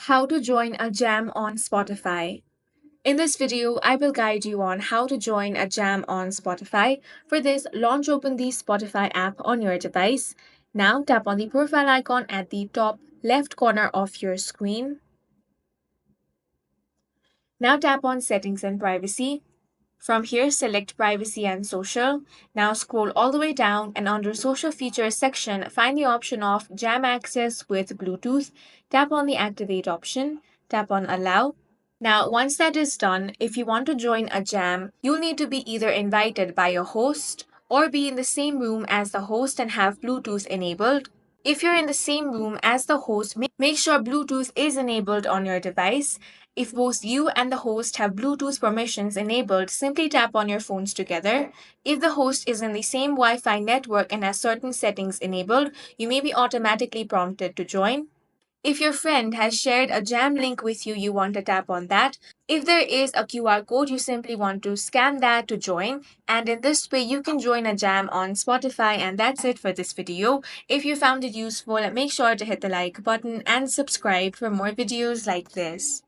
How to join a jam on Spotify. In this video, I will guide you on how to join a jam on Spotify. For this, launch open the Spotify app on your device. Now tap on the profile icon at the top left corner of your screen. Now tap on Settings and Privacy. From here, select Privacy and Social. Now scroll all the way down and under Social Features section, find the option of Jam Access with Bluetooth. Tap on the Activate option. Tap on Allow. Now, once that is done, if you want to join a jam, you'll need to be either invited by a host or be in the same room as the host and have Bluetooth enabled. If you're in the same room as the host, make sure Bluetooth is enabled on your device. If both you and the host have Bluetooth permissions enabled, simply tap on your phones together. If the host is in the same Wi Fi network and has certain settings enabled, you may be automatically prompted to join. If your friend has shared a jam link with you, you want to tap on that. If there is a QR code, you simply want to scan that to join. And in this way, you can join a jam on Spotify. And that's it for this video. If you found it useful, make sure to hit the like button and subscribe for more videos like this.